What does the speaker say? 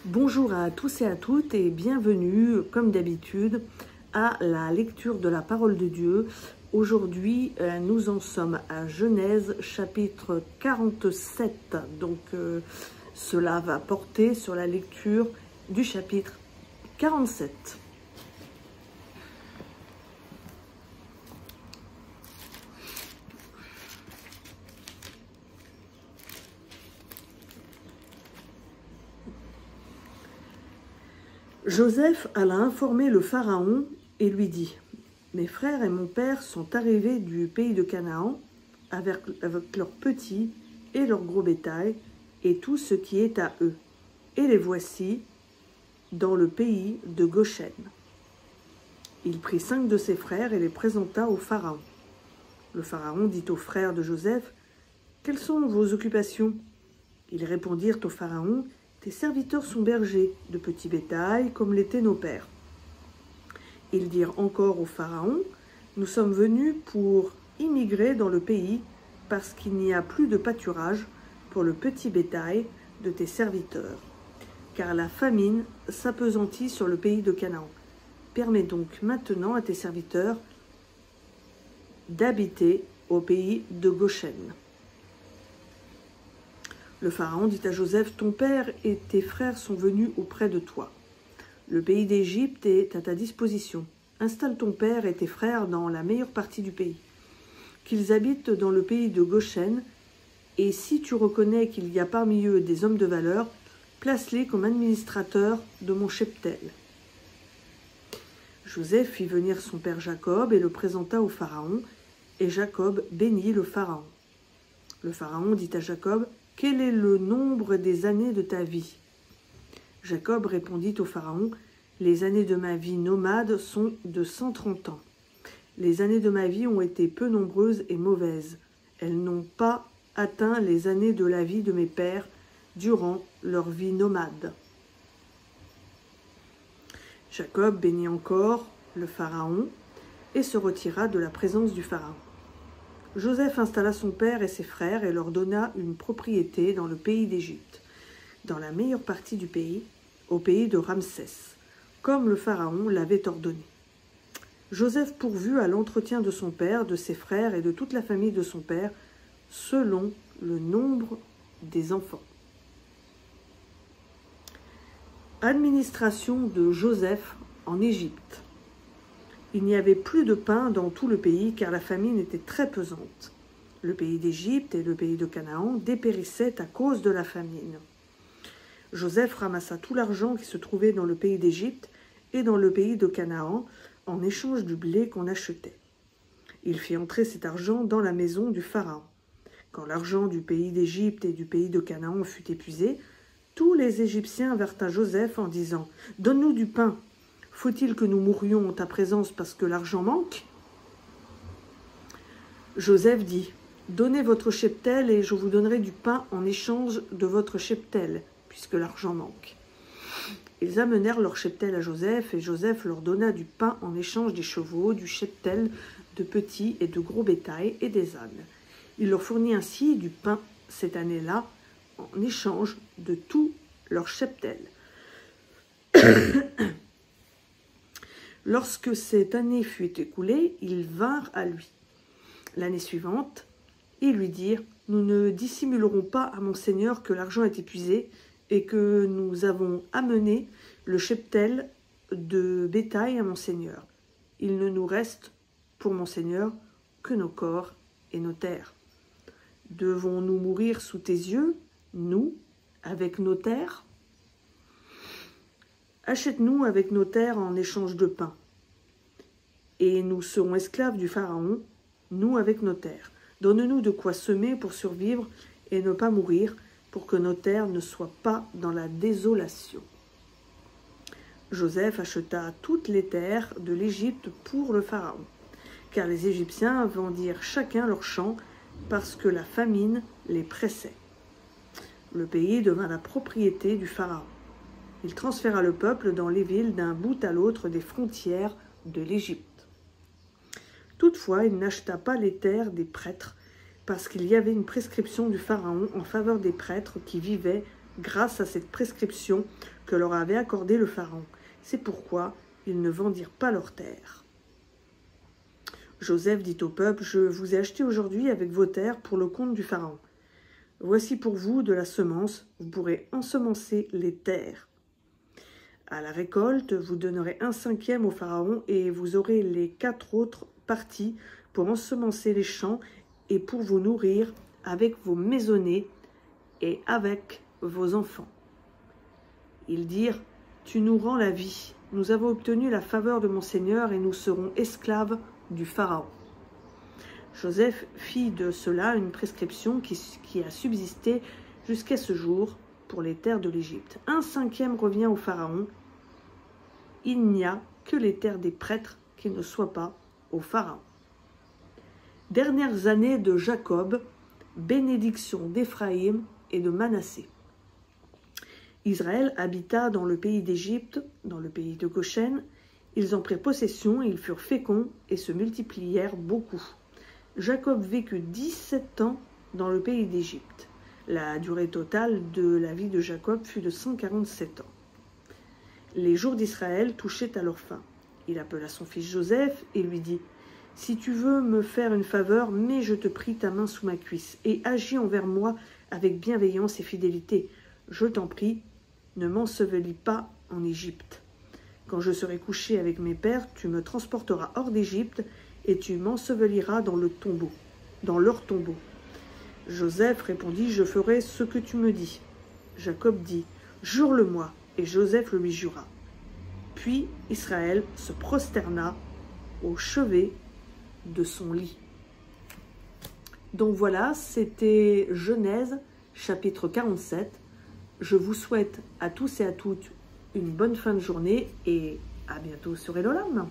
Bonjour à tous et à toutes et bienvenue, comme d'habitude, à la lecture de la parole de Dieu. Aujourd'hui, nous en sommes à Genèse chapitre 47. Donc, cela va porter sur la lecture du chapitre 47. Joseph alla informer le Pharaon et lui dit : « Mes frères et mon père sont arrivés du pays de Canaan avec leurs petits et leurs gros bétail et tout ce qui est à eux. Et les voici dans le pays de Goshen. » Il prit 5 de ses frères et les présenta au Pharaon. Le Pharaon dit aux frères de Joseph : « Quelles sont vos occupations ?» Ils répondirent au Pharaon : « Tes serviteurs sont bergers de petits bétail, comme l'étaient nos pères. » Ils dirent encore au Pharaon : « Nous sommes venus pour immigrer dans le pays, parce qu'il n'y a plus de pâturage pour le petit bétail de tes serviteurs. Car la famine s'appesantit sur le pays de Canaan. Permets donc maintenant à tes serviteurs d'habiter au pays de Goshen. » Le Pharaon dit à Joseph : « Ton père et tes frères sont venus auprès de toi. Le pays d'Égypte est à ta disposition. Installe ton père et tes frères dans la meilleure partie du pays. Qu'ils habitent dans le pays de Goshen, et si tu reconnais qu'il y a parmi eux des hommes de valeur, place-les comme administrateurs de mon cheptel. » Joseph fit venir son père Jacob et le présenta au Pharaon, et Jacob bénit le Pharaon. Le Pharaon dit à Jacob : « Quel est le nombre des années de ta vie ?» Jacob répondit au Pharaon : « Les années de ma vie nomade sont de 130 ans. Les années de ma vie ont été peu nombreuses et mauvaises. Elles n'ont pas atteint les années de la vie de mes pères durant leur vie nomade. » Jacob bénit encore le Pharaon et se retira de la présence du Pharaon. Joseph installa son père et ses frères et leur donna une propriété dans le pays d'Égypte, dans la meilleure partie du pays, au pays de Ramsès, comme le Pharaon l'avait ordonné. Joseph pourvut à l'entretien de son père, de ses frères et de toute la famille de son père, selon le nombre des enfants. Administration de Joseph en Égypte. Il n'y avait plus de pain dans tout le pays, car la famine était très pesante. Le pays d'Égypte et le pays de Canaan dépérissaient à cause de la famine. Joseph ramassa tout l'argent qui se trouvait dans le pays d'Égypte et dans le pays de Canaan en échange du blé qu'on achetait. Il fit entrer cet argent dans la maison du Pharaon. Quand l'argent du pays d'Égypte et du pays de Canaan fut épuisé, tous les Égyptiens vinrent à Joseph en disant : « Donne-nous du pain. Faut-il que nous mourions en ta présence parce que l'argent manque ?» Joseph dit : « Donnez votre cheptel et je vous donnerai du pain en échange de votre cheptel, puisque l'argent manque. » Ils amenèrent leur cheptel à Joseph, et Joseph leur donna du pain en échange des chevaux, du cheptel, de petits et de gros bétail et des ânes. Il leur fournit ainsi du pain cette année-là en échange de tout leur cheptel. Lorsque cette année fut écoulée, ils vinrent à lui l'année suivante et lui dirent : « Nous ne dissimulerons pas à mon seigneur que l'argent est épuisé et que nous avons amené le cheptel de bétail à mon seigneur. Il ne nous reste pour mon seigneur que nos corps et nos terres. Devons-nous mourir sous tes yeux, nous, avec nos terres ? Achète-nous avec nos terres en échange de pain, et nous serons esclaves du Pharaon, nous avec nos terres. Donne-nous de quoi semer pour survivre et ne pas mourir, pour que nos terres ne soient pas dans la désolation. » Joseph acheta toutes les terres de l'Égypte pour le Pharaon, car les Égyptiens vendirent chacun leur champ parce que la famine les pressait. Le pays devint la propriété du Pharaon. Il transféra le peuple dans les villes d'un bout à l'autre des frontières de l'Égypte. Toutefois, il n'acheta pas les terres des prêtres, parce qu'il y avait une prescription du Pharaon en faveur des prêtres qui vivaient, grâce à cette prescription, que leur avait accordé le Pharaon. C'est pourquoi ils ne vendirent pas leurs terres. Joseph dit au peuple, « Je vous ai acheté aujourd'hui avec vos terres pour le compte du Pharaon. Voici pour vous de la semence, vous pourrez ensemencer les terres. À la récolte, vous donnerez 1/5 au Pharaon et vous aurez les 4 autres parties pour ensemencer les champs et pour vous nourrir avec vos maisonnées et avec vos enfants. » Ils dirent, « Tu nous rends la vie. Nous avons obtenu la faveur de mon Seigneur et nous serons esclaves du Pharaon. » Joseph fit de cela une prescription qui a subsisté jusqu'à ce jour pour les terres de l'Égypte. 1/5 revient au Pharaon. Il n'y a que les terres des prêtres qui ne soient pas au Pharaon. Dernières années de Jacob, bénédiction d'Éphraïm et de Manassé. Israël habita dans le pays d'Égypte, dans le pays de Goshen. Ils en prirent possession, ils furent féconds et se multiplièrent beaucoup. Jacob vécut 17 ans dans le pays d'Égypte. La durée totale de la vie de Jacob fut de 147 ans. Les jours d'Israël touchaient à leur fin. Il appela son fils Joseph et lui dit, « Si tu veux me faire une faveur, mets, je te prie, ta main sous ma cuisse et agis envers moi avec bienveillance et fidélité. Je t'en prie, ne m'ensevelis pas en Égypte. Quand je serai couché avec mes pères, tu me transporteras hors d'Égypte et tu m'enseveliras dans leur tombeau. » Joseph répondit, « Je ferai ce que tu me dis. » Jacob dit, « Jure-le-moi. » Et Joseph le lui jura. Puis Israël se prosterna au chevet de son lit. Donc voilà, c'était Genèse chapitre 47. Je vous souhaite à tous et à toutes une bonne fin de journée et à bientôt sur Elolam.